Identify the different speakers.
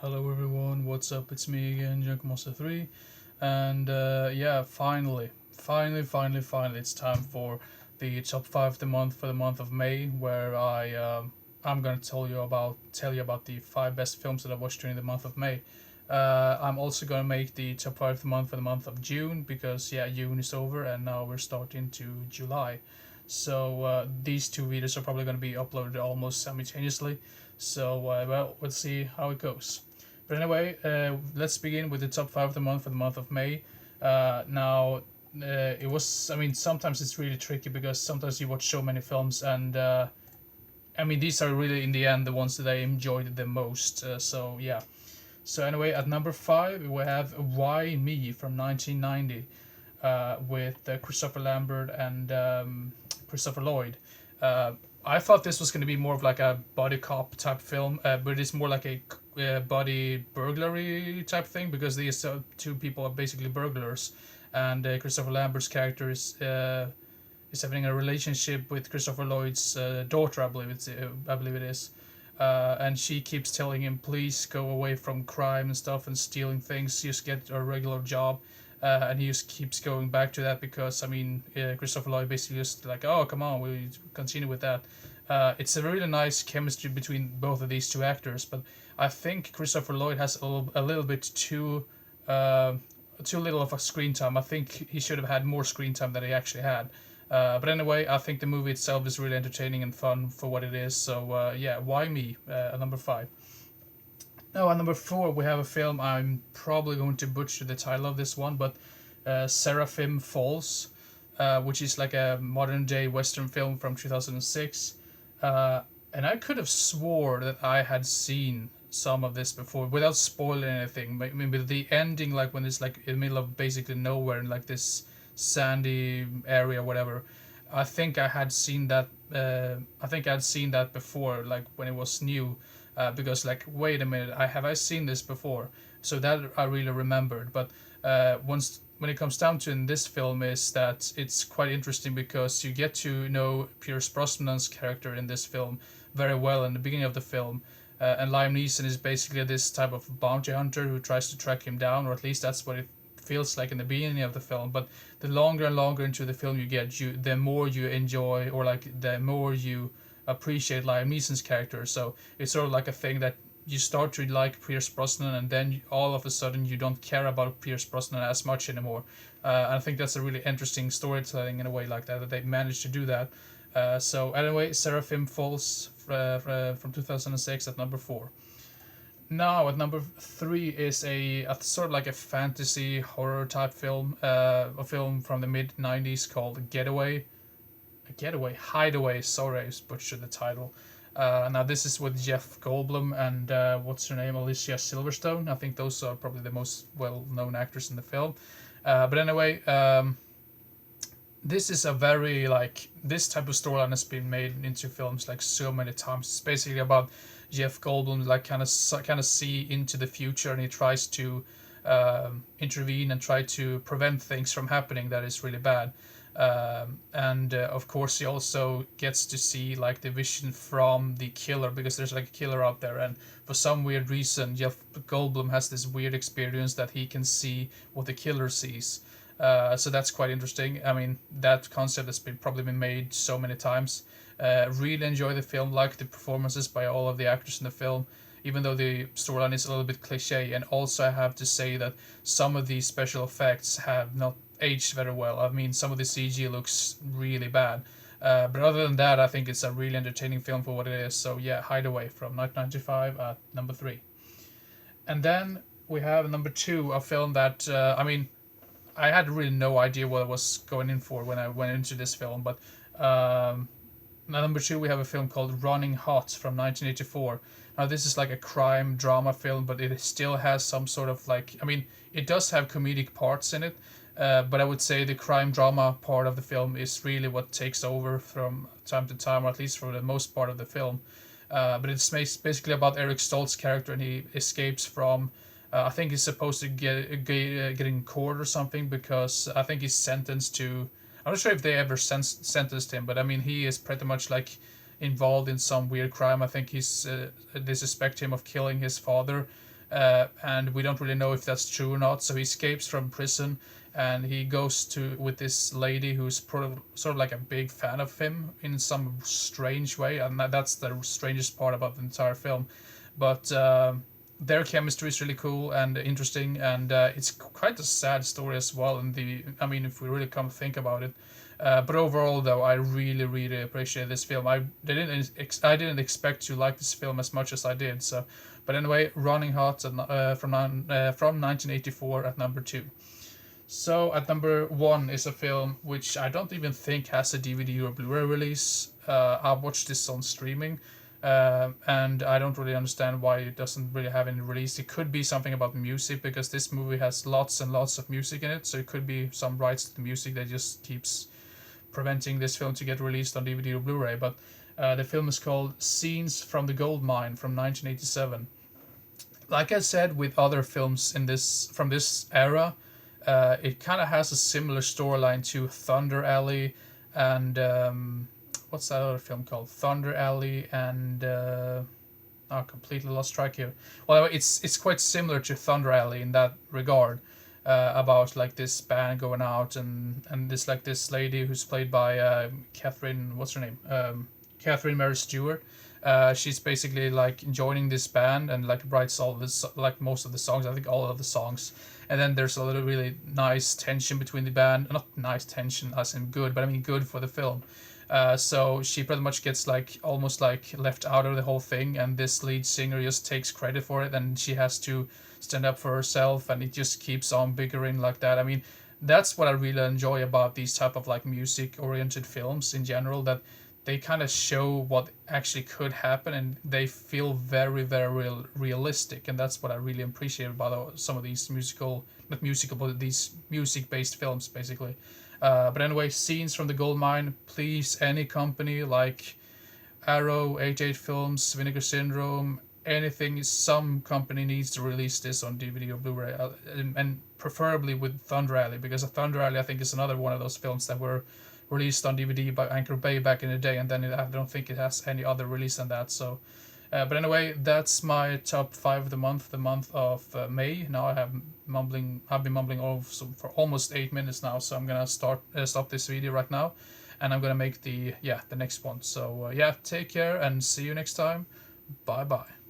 Speaker 1: Hello everyone, what's up? It's me again, Monster 3, and yeah, finally, it's time for the top five of the month for the month of May, where I'm gonna tell you about the five best films that I watched during the month of May. I'm also gonna make the top five of the month for the month of June because yeah, June is over and now we're starting to July. So these two videos are probably gonna be uploaded almost simultaneously. So well, let's see how it goes. But anyway, let's begin with the top five of the month for the month of May. Now, it was. I mean, sometimes it's really tricky because sometimes you watch so many films, and I mean, these are really in the end the ones that I enjoyed the most. So yeah. So anyway, at number five we have Why Me from 1990, with Christopher Lambert and Christopher Lloyd. Uh, I thought this was going to be more of like a body cop type film, but it's more like a body burglary type thing because these two people are basically burglars, and Christopher Lambert's character is having a relationship with Christopher Lloyd's daughter, I believe it is. And she keeps telling him, "Please go away from crime and stuff and stealing things. Just get a regular job." And he just keeps going back to that because I mean, Christopher Lloyd basically just like, "Oh, come on, we continue with that." It's a really nice chemistry between both of these two actors, but I think Christopher Lloyd has a little bit uh, too little of a screen time. I think he should have had more screen time than he actually had. But anyway, I think the movie itself is really entertaining and fun for what it is. So yeah, why me? At number five. Now at number four, we have a film. I'm probably going to butcher the title of this one, but Seraph Falls, which is like a modern day Western film from 2006. And I could have swore that I had seen some of this before without spoiling anything. Maybe the ending, like when it's like in the middle of basically nowhere in like this sandy area, whatever. I think I had seen that. I think I'd seen that before, like when it was new, because like wait a minute, I seen this before? So that I really remembered. But once when it comes down to in this film is that it's quite interesting because you get to know Pierce Brosnan's character in this film very well in the beginning of the film. And Liam Neeson is basically this type of bounty hunter who tries to track him down, or at least that's what it feels like in the beginning of the film. But the longer and longer into the film you get, the more you enjoy, or like the more you appreciate Liam Neeson's character. So it's sort of like a thing that you start to like Pierce Brosnan, and then all of a sudden you don't care about Pierce Brosnan as much anymore. I think that's a really interesting storytelling in a way like that they managed to do that. So anyway, Seraphim Falls from 2006 at number four. Now at number three is a sort of like a fantasy horror type film, a film from the mid '90s called Getaway. Hideaway. Sorry, I butchered the title. Now this is with Jeff Goldblum and what's her name, Alicia Silverstone. I think those are probably the most well-known actors in the film. But anyway, this is a very like this type of storyline has been made into films like so many times. It's basically about Jeff Goldblum like kind of see into the future, and he tries to intervene and try to prevent things from happening that is really bad. And of course he also gets to see like the vision from the killer, because there's like a killer out there, and for some weird reason Jeff Goldblum has this weird experience that he can see what the killer sees. So that's quite interesting. I mean, that concept has probably been made so many times. Really enjoy the film, like the performances by all of the actors in the film, even though the storyline is a little bit cliche. And also, I have to say that some of the special effects have not aged very well. I mean, some of the CG looks really bad. But other than that, I think it's a really entertaining film for what it is. So yeah, Hideaway from 1995 at number three. And then we have number two, a film that I mean, I had really no idea what I was going in for when I went into this film. But number two, we have a film called Running Hot from 1984. Now, this is like a crime drama film, but it still has some sort of like, I mean, it does have comedic parts in it, but I would say the crime drama part of the film is really what takes over from time to time, or at least for the most part of the film. But it's basically about Eric Stoltz's character, and he escapes from. I think he's supposed to get in court or something, because I think he's sentenced to. I'm not sure if they ever sentenced him, but I mean he is pretty much like involved in some weird crime. I think they suspect him of killing his father, and we don't really know if that's true or not. So he escapes from prison, and he goes to with this lady who's sort of like a big fan of him in some strange way, and that's the strangest part about the entire film. But their chemistry is really cool and interesting, and it's quite a sad story as well. And I mean, if we really come to think about it, but overall, though, I really, really appreciate this film. I didn't expect to like this film as much as I did. So, but anyway, Running Hot from 1984 at number 2. So at number 1 is a film which I don't even think has a DVD or Blu-ray release. I've watched this on streaming, and I don't really understand why it doesn't really have any release. It could be something about music, because this movie has lots and lots of music in it. So it could be some rights to the music that just keeps preventing this film to get released on DVD or Blu-ray. But the film is called Scenes from the Goldmine from 1987. Like I said, with other films in this from this era, it kind of has a similar storyline to Thunder Alley and what's that other film called? Thunder Alley and I completely lost track here. Well, it's quite similar to Thunder Alley in that regard, about like this band going out and this lady who's played by Catherine, what's her name? Catherine Mary Stewart. She's basically like joining this band and like writes all this, like most of the songs, I think all of the songs. And then there's a little really nice tension between the band, not nice tension as in good, but I mean good for the film. So she pretty much gets like almost like left out of the whole thing, and this lead singer just takes credit for it, and she has to stand up for herself, and it just keeps on bickering like that. I mean, that's what I really enjoy about these type of like music oriented films in general, that they kind of show what actually could happen, and they feel very, very realistic, and that's what I really appreciate about some of these not musical, but these music-based films, basically. But anyway, Scenes from the Goldmine. Please, any company like Arrow, 88 Films, Vinegar Syndrome, anything, some company needs to release this on DVD or Blu-ray, and preferably with Thunder Alley, because Thunder Alley I think is another one of those films that were released on DVD by Anchor Bay back in the day, and then I don't think it has any other release than that. So, but anyway, that's my top 5 of the month of May. Now I've been mumbling for almost 8 minutes now, so I'm gonna stop this video right now, and I'm gonna make the next one. So take care and see you next time. Bye bye.